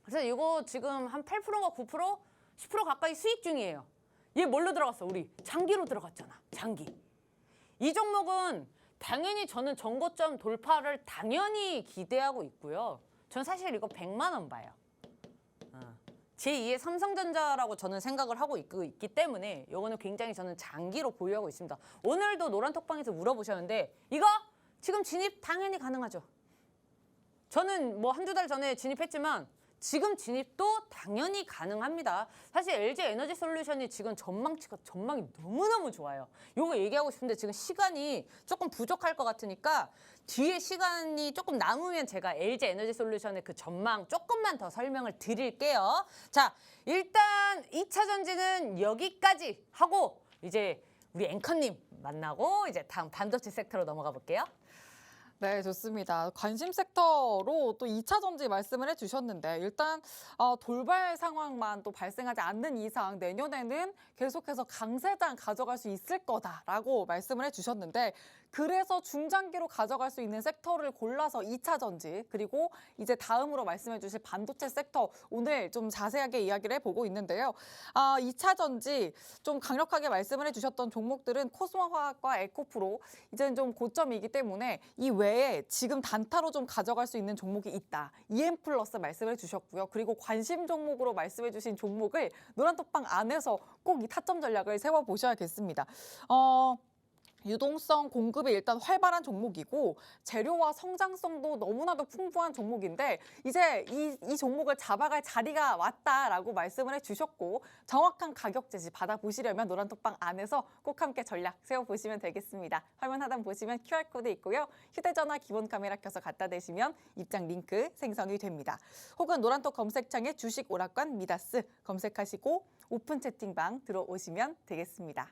그래서 이거 지금 한 8%가 9%, 10% 가까이 수익 중이에요. 얘 뭘로 들어갔어? 우리 장기로 들어갔잖아. 장기. 이 종목은 당연히 저는 전고점 돌파를 당연히 기대하고 있고요. 전 사실 이거 100만 원 봐요. 제2의 삼성전자라고 저는 생각을 하고 있기 때문에 이거는 굉장히 저는 장기로 보유하고 있습니다. 오늘도 노란톡방에서 물어보셨는데 이거 지금 진입 당연히 가능하죠. 저는 뭐 한두 달 전에 진입했지만 지금 진입도 당연히 가능합니다. 사실 LG 에너지 솔루션이 지금 전망이 너무너무 좋아요. 요거 얘기하고 싶은데 지금 시간이 조금 부족할 것 같으니까 뒤에 시간이 조금 남으면 제가 LG 에너지 솔루션의 그 전망 조금만 더 설명을 드릴게요. 자, 일단 2차 전지는 여기까지 하고 이제 우리 앵커님 만나고 이제 다음 반도체 섹터로 넘어가 볼게요. 네, 좋습니다. 관심 섹터로 또 2차 전지 말씀을 해주셨는데 일단 돌발 상황만 또 발생하지 않는 이상 내년에는 계속해서 강세장 가져갈 수 있을 거다라고 말씀을 해주셨는데 그래서 중장기로 가져갈 수 있는 섹터를 골라서 2차 전지 그리고 이제 다음으로 말씀해 주실 반도체 섹터 오늘 좀 자세하게 이야기를 해보고 있는데요. 2차 전지 좀 강력하게 말씀을 해주셨던 종목들은 코스모화학과 에코프로 이제는 좀 고점이기 때문에 이 외에 지금 단타로 좀 가져갈 수 있는 종목이 있다. EM 플러스 말씀해 주셨고요. 그리고 관심 종목으로 말씀해 주신 종목을 노란톡방 안에서 꼭 이 타점 전략을 세워보셔야겠습니다. 유동성 공급이 일단 활발한 종목이고 재료와 성장성도 너무나도 풍부한 종목인데 이제 이 종목을 잡아갈 자리가 왔다라고 말씀을 해주셨고 정확한 가격 제시 받아보시려면 노란톡방 안에서 꼭 함께 전략 세워보시면 되겠습니다. 화면 하단 보시면 QR코드 있고요. 휴대전화 기본 카메라 켜서 갖다 대시면 입장 링크 생성이 됩니다. 혹은 노란톡 검색창에 주식 오락관 미다스 검색하시고 오픈 채팅방 들어오시면 되겠습니다.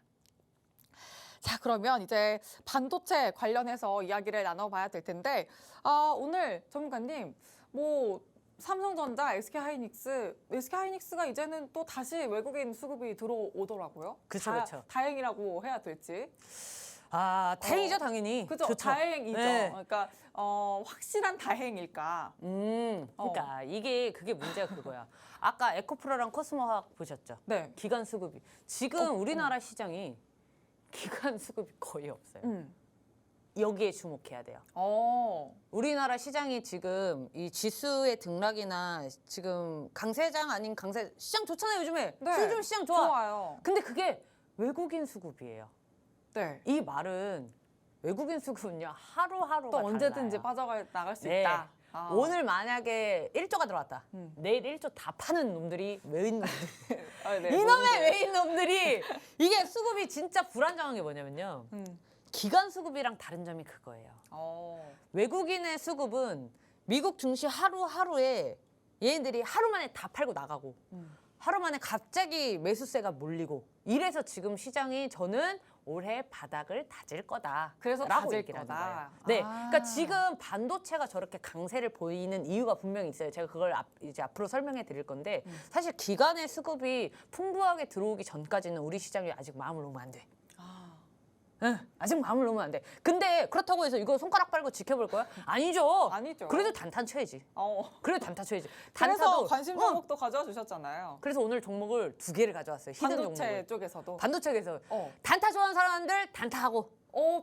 자, 그러면 이제 반도체 관련해서 이야기를 나눠봐야 될 텐데 오늘 전문가님 뭐 삼성전자, SK하이닉스가 이제는 또 다시 외국인 수급이 들어오더라고요. 그렇죠. 다행이라고 해야 될지. 다행이죠, 당연히. 그죠, 좋죠. 다행이죠. 네. 그러니까 확실한 다행일까. 그러니까 그게 문제가 그거야. 아까 에코프로랑 코스모화학 보셨죠? 네. 기관 수급이. 지금 우리나라 시장이 기관 수급이 거의 없어요. 여기에 주목해야 돼요. 우리나라 시장이 지금 이 지수의 등락이나 지금 강세장 아닌 강세 시장 좋잖아요, 요즘에. 네. 요즘 시장 좋아. 좋아요. 근데 그게 외국인 수급이에요. 네. 이 말은 외국인 수급은요 하루하루가 또 언제든지 달라요. 나갈 수 네. 있다. 오늘 만약에 1조가 들어왔다. 내일 1조 다 파는 놈들이 외인 놈들. 네, 이놈의 외인 놈들이 이게 수급이 진짜 불안정한 게 뭐냐면요. 기관 수급이랑 다른 점이 그거예요. 외국인의 수급은 미국 증시 하루하루에 얘네들이 하루 만에 다 팔고 나가고 하루 만에 갑자기 매수세가 몰리고 이래서 지금 시장이 저는 올해 바닥을 다질 거다. 그래서 라고 다질 얘기를 하는 거다. 거예요. 네, 그러니까 지금 반도체가 저렇게 강세를 보이는 이유가 분명히 있어요. 제가 그걸 이제 앞으로 설명해 드릴 건데 사실 기관의 수급이 풍부하게 들어오기 전까지는 우리 시장이 아직 마음을 놓으면 안 돼. 아직 마음을 놓으면 안 돼. 근데 그렇다고 해서 이거 손가락 빨고 지켜볼 거야? 아니죠. 아니죠. 그래도 단타 쳐야지. 그래도 단타 쳐야지. 그래서 관심 종목도 가져와 주셨잖아요. 그래서 오늘 종목을 2개를 가져왔어요. 히든 반도체 종목을. 쪽에서도. 반도체에서 단타 좋아하는 사람들 단타하고.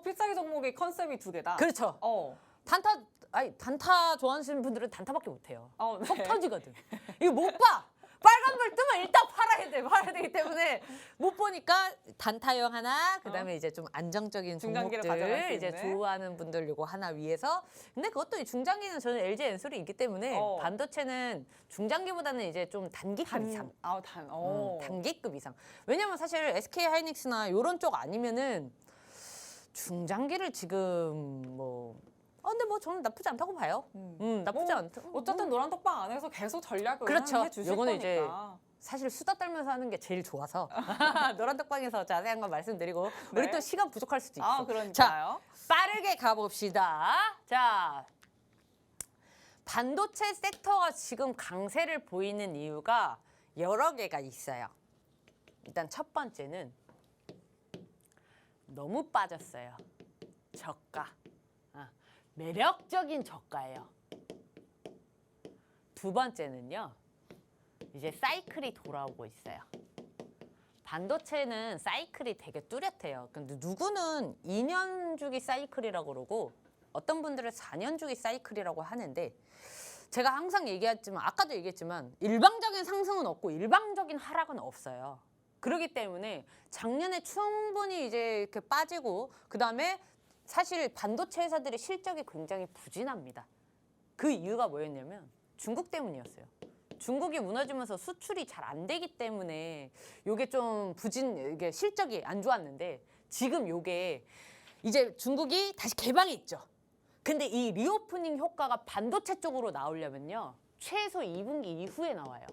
필살기 종목의 컨셉이 2개다. 그렇죠. 단타 좋아하시는 분들은 단타밖에 못 해요. 네. 속 터지거든. 이거 못 봐. 빨간불 뜨면 일단 팔아야 되기 때문에 못 보니까 단타형 하나, 그다음에 이제 좀 안정적인 중장기를 가져갈 종목들 수 이제 있는. 좋아하는 분들 요거 하나 위해서. 근데 그것도 중장기는 저는 LG 엔솔이 있기 때문에 반도체는 중장기보다는 이제 좀 단기급 이상. 단기급 이상. 왜냐면 사실 SK 하이닉스나 요런 쪽 아니면은 중장기를 지금 근데 저는 나쁘지 않다고 봐요. 나쁘지 않다. 어쨌든 노란톡방 안에서 계속 전략을 그렇죠. 해주실 요거는 거니까. 이제 사실 수다 떨면서 하는 게 제일 좋아서 노란톡방에서 자세한 건 말씀드리고 우리 네. 또 시간 부족할 수도 있어. 아, 그러니까요. 빠르게 가봅시다. 자, 반도체 섹터가 지금 강세를 보이는 이유가 여러 개가 있어요. 일단 첫 번째는 너무 빠졌어요. 저가. 매력적인 저가예요. 두 번째는요. 이제 사이클이 돌아오고 있어요. 반도체는 사이클이 되게 뚜렷해요. 근데 누구는 2년 주기 사이클이라고 그러고 어떤 분들은 4년 주기 사이클이라고 하는데 제가 항상 얘기했지만 아까도 얘기했지만 일방적인 상승은 없고 일방적인 하락은 없어요. 그렇기 때문에 작년에 충분히 이제 이렇게 빠지고 그다음에 사실 반도체 회사들의 실적이 굉장히 부진합니다. 그 이유가 뭐였냐면 중국 때문이었어요. 중국이 무너지면서 수출이 잘 안 되기 때문에 요게 좀 이게 실적이 안 좋았는데 지금 요게 이제 중국이 다시 개방이 있죠. 근데 이 리오프닝 효과가 반도체 쪽으로 나오려면요. 최소 2분기 이후에 나와요.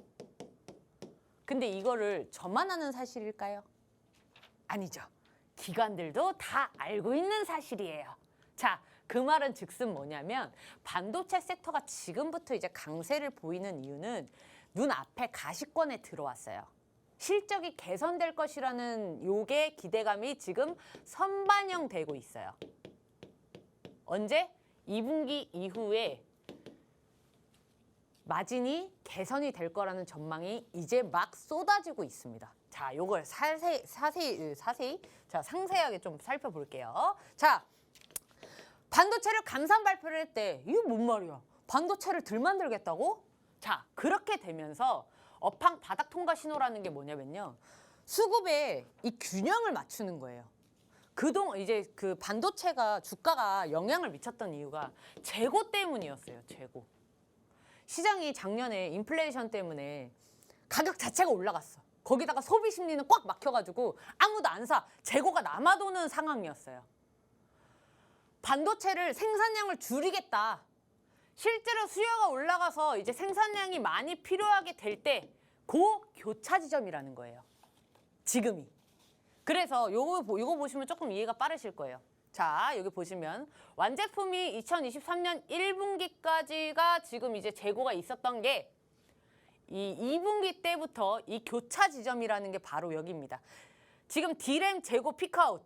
근데 이거를 저만 아는 사실일까요? 아니죠. 기관들도 다 알고 있는 사실이에요. 자, 그 말은 즉슨 뭐냐면 반도체 섹터가 지금부터 이제 강세를 보이는 이유는 눈앞에 가시권에 들어왔어요. 실적이 개선될 것이라는 요게 기대감이 지금 선반영되고 있어요. 언제? 2분기 이후에 마진이 개선이 될 거라는 전망이 이제 막 쏟아지고 있습니다. 자, 요걸 자세히 자, 상세하게 좀 살펴볼게요. 자, 반도체를 감산 발표를 했대. 이게 뭔 말이야? 반도체를 덜 만들겠다고? 자, 그렇게 되면서 업황 바닥 통과 신호라는 게 뭐냐면요. 수급에 이 균형을 맞추는 거예요. 그동안 이제 그 반도체가 주가가 영향을 미쳤던 이유가 재고 때문이었어요. 재고. 시장이 작년에 인플레이션 때문에 가격 자체가 올라갔어. 거기다가 소비 심리는 꽉 막혀가지고 아무도 안 사. 재고가 남아도는 상황이었어요. 반도체를 생산량을 줄이겠다. 실제로 수요가 올라가서 이제 생산량이 많이 필요하게 될 때 그 교차 지점이라는 거예요. 지금이. 그래서 요거 보시면 조금 이해가 빠르실 거예요. 자, 여기 보시면 완제품이 2023년 1분기까지가 지금 이제 재고가 있었던 게 이 2분기 때부터 이 교차 지점이라는 게 바로 여기입니다. 지금 D램 재고 피크아웃.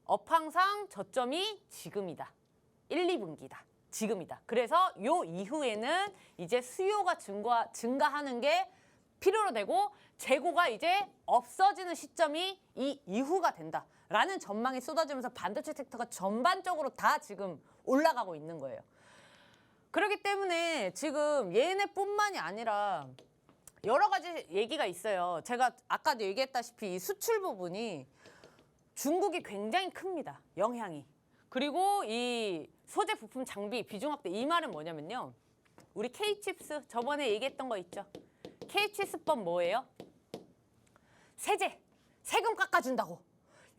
업황상 저점이 지금이다. 1, 2분기다. 지금이다. 그래서 요 이후에는 이제 수요가 증가하는 게 필요로 되고 재고가 이제 없어지는 시점이 이 이후가 된다라는 전망이 쏟아지면서 반도체 섹터가 전반적으로 다 지금 올라가고 있는 거예요. 그렇기 때문에 지금 얘네뿐만이 아니라 여러 가지 얘기가 있어요. 제가 아까도 얘기했다시피 이 수출 부분이 중국이 굉장히 큽니다. 영향이. 그리고 이 소재 부품 장비 비중 확대 이 말은 뭐냐면요. 우리 K칩스 저번에 얘기했던 거 있죠. K칩스법 뭐예요? 세금 깎아준다고.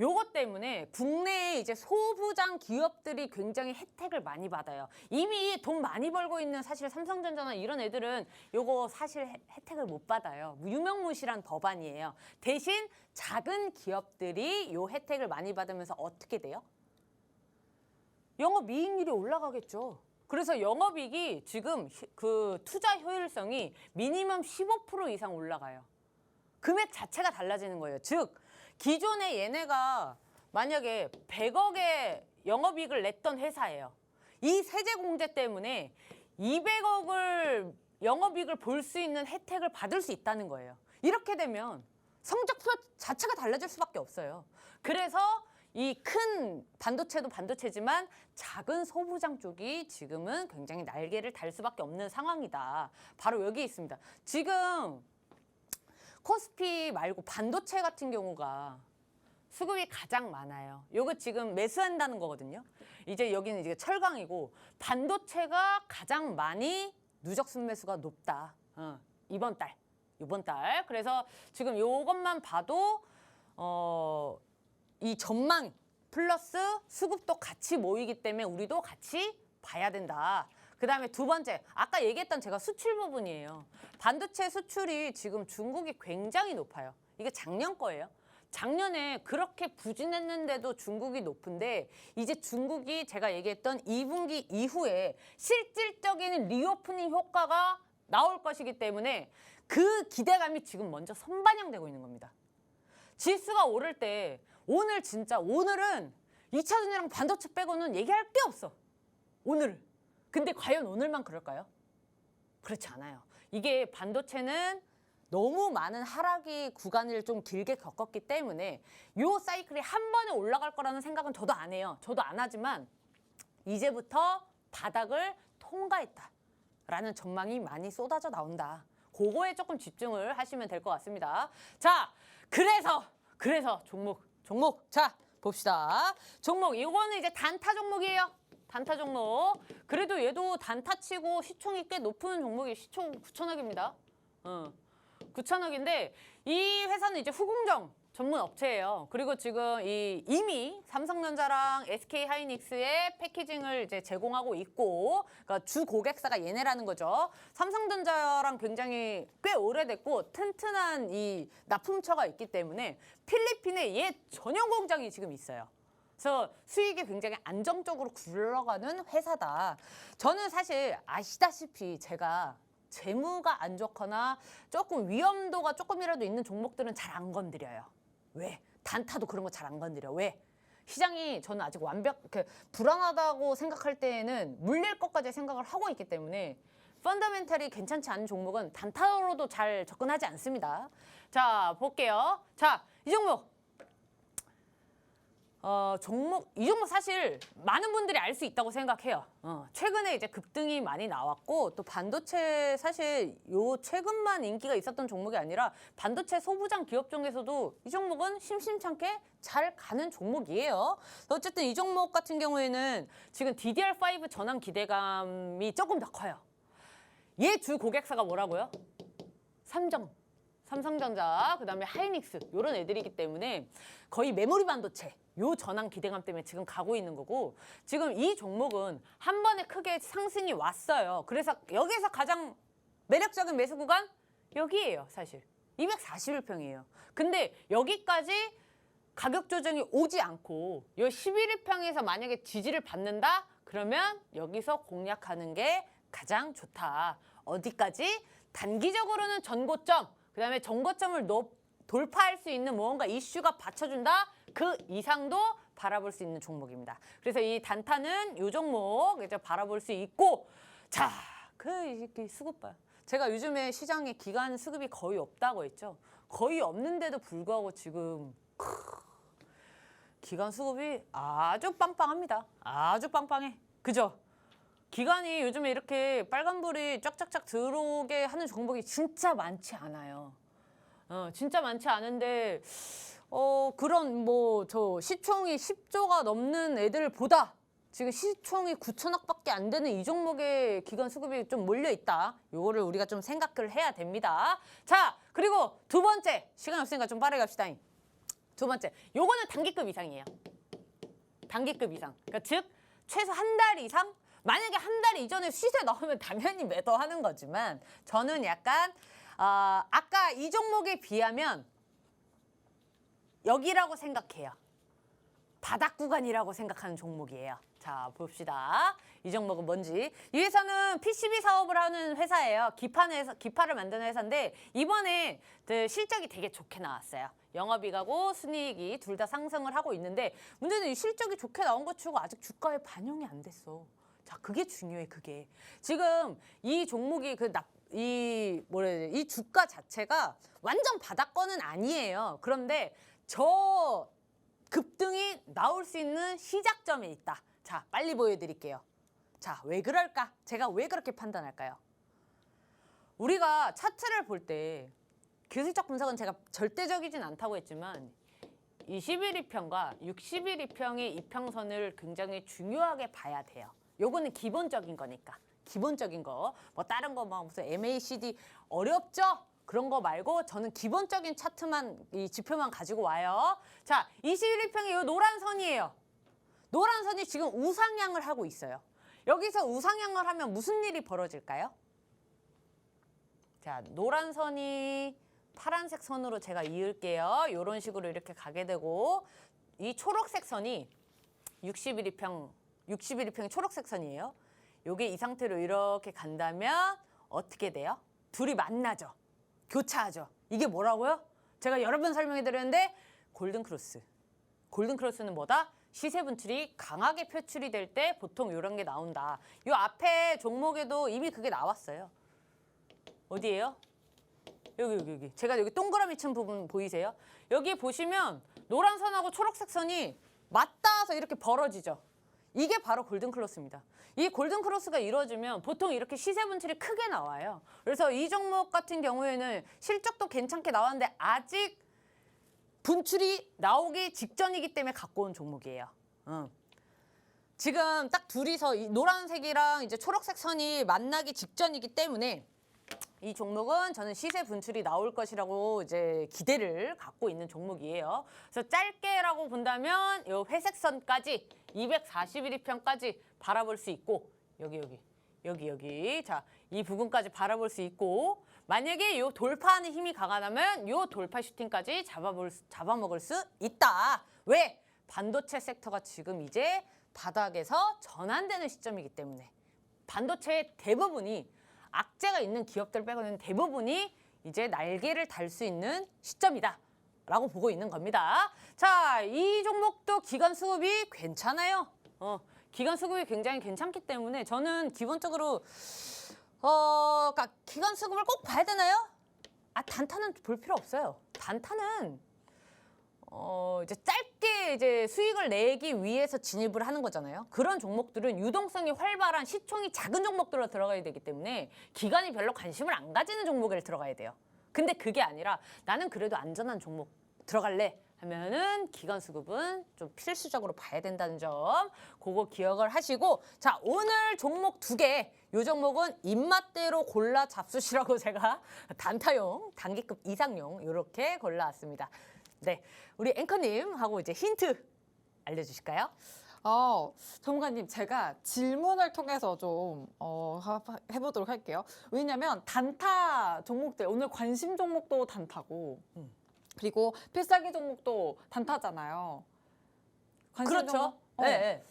요것 때문에 국내에 이제 소부장 기업들이 굉장히 혜택을 많이 받아요. 이미 돈 많이 벌고 있는 사실 삼성전자나 이런 애들은 요거 사실 혜택을 못 받아요. 유명무실한 법안이에요. 대신 작은 기업들이 요 혜택을 많이 받으면서 어떻게 돼요? 영업이익률이 올라가겠죠. 그래서 영업이익이 지금 그 투자 효율성이 미니멈 15% 이상 올라가요. 금액 자체가 달라지는 거예요. 즉 기존에 얘네가 만약에 100억의 영업이익을 냈던 회사예요. 이 세제 공제 때문에 200억을 영업이익을 볼 수 있는 혜택을 받을 수 있다는 거예요. 이렇게 되면 성적표 자체가 달라질 수밖에 없어요. 그래서 이 큰 반도체도 반도체지만 작은 소부장 쪽이 지금은 굉장히 날개를 달 수밖에 없는 상황이다. 바로 여기 있습니다. 지금 코스피 말고 반도체 같은 경우가 수급이 가장 많아요. 요거 지금 매수한다는 거거든요. 이제 여기는 이제 철강이고 반도체가 가장 많이 누적 순매수가 높다. 이번 달. 그래서 지금 요것만 봐도 이 전망 플러스 수급도 같이 모이기 때문에 우리도 같이 봐야 된다. 그다음에 두 번째, 아까 얘기했던 제가 수출 부분이에요. 반도체 수출이 지금 중국이 굉장히 높아요. 이게 작년 거예요. 작년에 그렇게 부진했는데도 중국이 높은데 이제 중국이 제가 얘기했던 2분기 이후에 실질적인 리오프닝 효과가 나올 것이기 때문에 그 기대감이 지금 먼저 선반영되고 있는 겁니다. 지수가 오를 때 오늘 진짜 오늘은 2차 전지랑 반도체 빼고는 얘기할 게 없어. 오늘. 근데 과연 오늘만 그럴까요? 그렇지 않아요. 이게 반도체는 너무 많은 하락이 구간을 좀 길게 겪었기 때문에 요 사이클이 한 번에 올라갈 거라는 생각은 저도 안 해요. 저도 안 하지만 이제부터 바닥을 통과했다라는 전망이 많이 쏟아져 나온다. 그거에 조금 집중을 하시면 될 것 같습니다. 자, 그래서 종목 자 봅시다. 종목 이거는 이제 단타 종목이에요. 단타 종목. 그래도 얘도 단타치고 시총이 꽤 높은 종목이 시총 9천억입니다. 9천억인데 이 회사는 이제 후공정 전문 업체예요. 그리고 지금 이미 삼성전자랑 SK하이닉스의 패키징을 이제 제공하고 있고, 그러니까 주 고객사가 얘네라는 거죠. 삼성전자랑 굉장히 꽤 오래됐고 튼튼한 이 납품처가 있기 때문에 필리핀에 얘 전용 공장이 지금 있어요. 그래서 수익이 굉장히 안정적으로 굴러가는 회사다. 저는 사실 아시다시피 제가 재무가 안 좋거나 조금 위험도가 조금이라도 있는 종목들은 잘 안 건드려요. 왜? 단타도 그런 거 잘 안 건드려. 왜? 시장이 저는 아직 불안하다고 생각할 때에는 물릴 것까지 생각을 하고 있기 때문에 펀더멘탈이 괜찮지 않은 종목은 단타로도 잘 접근하지 않습니다. 자, 볼게요. 자, 이 종목. 이 종목 사실 많은 분들이 알 수 있다고 생각해요. 최근에 이제 급등이 많이 나왔고 또 반도체 사실 요 최근만 인기가 있었던 종목이 아니라 반도체 소부장 기업 중에서도 이 종목은 심심찮게 잘 가는 종목이에요. 어쨌든 이 종목 같은 경우에는 지금 DDR5 전환 기대감이 조금 더 커요. 얘 주 고객사가 뭐라고요? 삼성전자, 그다음에 하이닉스 이런 애들이기 때문에 거의 메모리 반도체 요 전환 기대감 때문에 지금 가고 있는 거고, 지금 이 종목은 한 번에 크게 상승이 왔어요. 그래서 여기서 가장 매력적인 매수 구간 여기예요. 사실 241평이에요. 근데 여기까지 가격 조정이 오지 않고 요 11일평에서 만약에 지지를 받는다? 그러면 여기서 공략하는 게 가장 좋다. 어디까지? 단기적으로는 전고점, 그다음에 전고점을 돌파할 수 있는 무언가 이슈가 받쳐준다. 그 이상도 바라볼 수 있는 종목입니다. 그래서 이 단타는 이 종목 이제 바라볼 수 있고, 자, 그 수급 봐요. 제가 요즘에 시장에 기관 수급이 거의 없다고 했죠. 거의 없는데도 불구하고 지금 기관 수급이 아주 빵빵합니다. 아주 빵빵해. 그죠? 기관이 요즘에 이렇게 빨간불이 쫙쫙쫙 들어오게 하는 종목이 진짜 많지 않아요. 진짜 많지 않은데 그런 저 시총이 10조가 넘는 애들보다 지금 시총이 9천억밖에 안 되는 이 종목에 기관 수급이 좀 몰려 있다. 요거를 우리가 좀 생각을 해야 됩니다. 자, 그리고 두 번째, 시간 없으니까 좀 빠르게 갑시다. 두 번째, 요거는 단기급 이상이에요. 단기급 이상. 그러니까 즉 최소 한 달 이상. 만약에 한 달 이전에 시세 나오면 당연히 매도하는 거지만 저는 약간 아까 이 종목에 비하면 여기라고 생각해요. 바닥 구간이라고 생각하는 종목이에요. 자, 봅시다. 이 종목은 뭔지. 이 회사는 PCB 사업을 하는 회사예요. 기파를 만드는 회사인데 이번에 실적이 되게 좋게 나왔어요. 영업이익하고 순이익이 둘 다 상승을 하고 있는데 문제는 이 실적이 좋게 나온 것 치고 아직 주가에 반영이 안 됐어. 자, 그게 중요해. 그게 지금 이 종목이 이 주가 자체가 완전 바닥권은 아니에요. 그런데 저 급등이 나올 수 있는 시작점에 있다. 자, 빨리 보여드릴게요. 자, 왜 그럴까? 제가 왜 그렇게 판단할까요? 우리가 차트를 볼 때 기술적 분석은 제가 절대적이진 않다고 했지만 21이평과 61이평의 이평선을 굉장히 중요하게 봐야 돼요. 요거는 기본적인 거니까. 기본적인 거. 뭐 다른 거 무슨 MACD 어렵죠? 그런 거 말고 저는 기본적인 차트만, 이 지표만 가지고 와요. 자, 21일평이 이 노란 선이에요. 노란 선이 지금 우상향을 하고 있어요. 여기서 우상향을 하면 무슨 일이 벌어질까요? 자, 노란 선이 파란색 선으로 제가 이을게요. 이런 식으로 이렇게 가게 되고 이 초록색 선이 61평이 초록색 선이에요. 요게 이 상태로 이렇게 간다면 어떻게 돼요? 둘이 만나죠. 교차하죠. 이게 뭐라고요? 제가 여러 번 설명해 드렸는데 골든크로스. 골든크로스는 뭐다? 시세 분출이 강하게 표출이 될 때 보통 이런 게 나온다. 요 앞에 종목에도 이미 그게 나왔어요. 어디예요? 여기. 제가 여기 동그라미 친 부분 보이세요? 여기 보시면 노란 선하고 초록색 선이 맞닿아서 이렇게 벌어지죠. 이게 바로 골든크로스입니다. 이 골든크로스가 이루어지면 보통 이렇게 시세 분출이 크게 나와요. 그래서 이 종목 같은 경우에는 실적도 괜찮게 나왔는데 아직 분출이 나오기 직전이기 때문에 갖고 온 종목이에요. 지금 딱 둘이서 이 노란색이랑 이제 초록색 선이 만나기 직전이기 때문에 이 종목은 저는 시세 분출이 나올 것이라고 이제 기대를 갖고 있는 종목이에요. 그래서 짧게라고 본다면 이 회색 선까지 241일평까지 바라볼 수 있고 여기 자, 이 부분까지 바라볼 수 있고 만약에 요 돌파하는 힘이 강하다면 요 돌파 슈팅까지 잡아먹을 수 있다. 왜? 반도체 섹터가 지금 이제 바닥에서 전환되는 시점이기 때문에 반도체의 대부분이 악재가 있는 기업들 빼고는 대부분이 이제 날개를 달 수 있는 시점이다 라고 보고 있는 겁니다. 자, 이 종목도 기관 수급이 괜찮아요. 기관 수급이 굉장히 괜찮기 때문에 저는 기본적으로 그러니까 기관 수급을 꼭 봐야 되나요? 단타는 볼 필요 없어요. 단타는 이제 짧게 이제 수익을 내기 위해서 진입을 하는 거잖아요. 그런 종목들은 유동성이 활발한 시총이 작은 종목들로 들어가야 되기 때문에 기관이 별로 관심을 안 가지는 종목에 들어가야 돼요. 근데 그게 아니라 나는 그래도 안전한 종목 들어갈래 하면은 기관 수급은 좀 필수적으로 봐야 된다는 점 그거 기억을 하시고 자 오늘 종목 2개 요 종목은 입맛대로 골라 잡수시라고 제가 단타용 단기급 이상용 이렇게 골라왔습니다. 네, 우리 앵커님하고 이제 힌트 알려주실까요? 전문가님 제가 질문을 통해서 좀 해보도록 할게요. 왜냐하면 단타 종목들 오늘 관심 종목도 단타고 그리고 필살기 종목도 단타잖아요. 그렇죠. 네.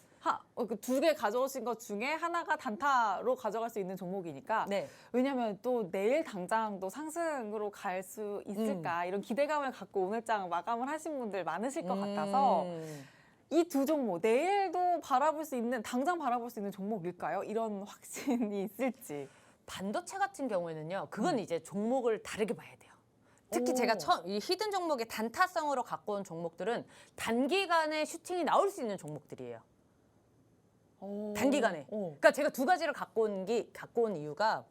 그 2개 가져오신 것 중에 하나가 단타로 가져갈 수 있는 종목이니까 네. 왜냐하면 또 내일 당장 또 상승으로 갈 수 있을까 이런 기대감을 갖고 오늘장 마감을 하신 분들 많으실 것 같아서 이 2 종목 내일도 바라볼 수 있는 당장 바라볼 수 있는 종목일까요? 이런 확신이 있을지. 반도체 같은 경우에는요. 그건 이제 종목을 다르게 봐야 돼요. 특히 제가 이 히든 종목의 단타성으로 갖고 온 종목들은 단기간에 슈팅이 나올 수 있는 종목들이에요. 단기간에. 그러니까 제가 2가지를 갖고 온 이유가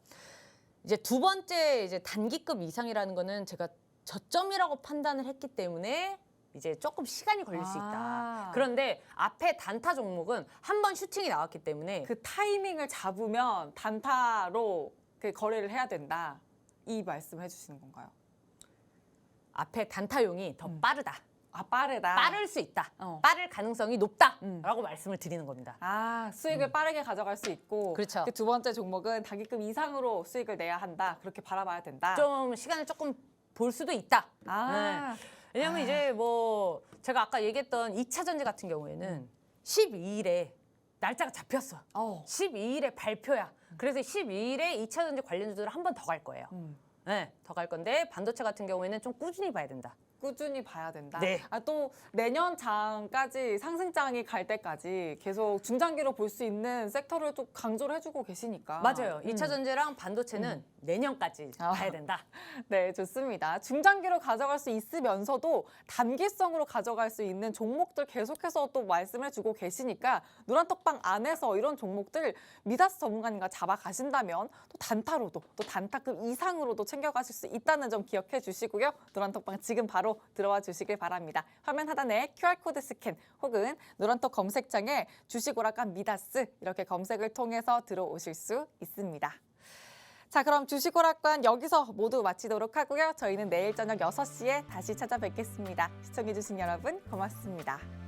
이제 2번째 이제 단기급 이상이라는 거는 제가 저점이라고 판단을 했기 때문에 이제 조금 시간이 걸릴 수 있다. 그런데 앞에 단타 종목은 한 번 슈팅이 나왔기 때문에 그 타이밍을 잡으면 단타로 그 거래를 해야 된다. 이 말씀 해주시는 건가요? 앞에 단타용이 더 빠르다. 빠르다. 빠를 수 있다. 빠를 가능성이 높다라고 말씀을 드리는 겁니다. 수익을 빠르게 가져갈 수 있고 그렇죠. 그 2번째 종목은 단기급 이상으로 수익을 내야 한다. 그렇게 바라봐야 된다. 좀 시간을 조금 볼 수도 있다. 네. 왜냐면 이제 뭐 제가 아까 얘기했던 2차 전지 같은 경우에는 12일에 날짜가 잡혔어. 12일에 발표야. 그래서 12일에 2차 전지 관련주들을 한 번 더 갈 거예요. 네, 더 갈 건데 반도체 같은 경우에는 좀 꾸준히 봐야 된다. 꾸준히 봐야 된다. 네. 또 내년 장까지 상승장이 갈 때까지 계속 중장기로 볼 수 있는 섹터를 또 강조를 해주고 계시니까. 맞아요. 2차 전지랑 반도체는 내년까지 봐야 된다. 네, 좋습니다. 중장기로 가져갈 수 있으면서도 단기성으로 가져갈 수 있는 종목들 계속해서 또 말씀을 해주고 계시니까 노란톡방 안에서 이런 종목들 미다스 전문가님과 잡아가신다면 또 단타로도 또 단타급 이상으로도 챙겨가실 수 있다는 점 기억해 주시고요. 노란톡방 지금 바로 들어와 주시길 바랍니다. 화면 하단에 QR코드 스캔 혹은 노란톡 검색창에 주식오락관 미다스 이렇게 검색을 통해서 들어오실 수 있습니다. 자, 그럼 주식오락관 여기서 모두 마치도록 하고요. 저희는 내일 저녁 6시에 다시 찾아뵙겠습니다. 시청해주신 여러분 고맙습니다.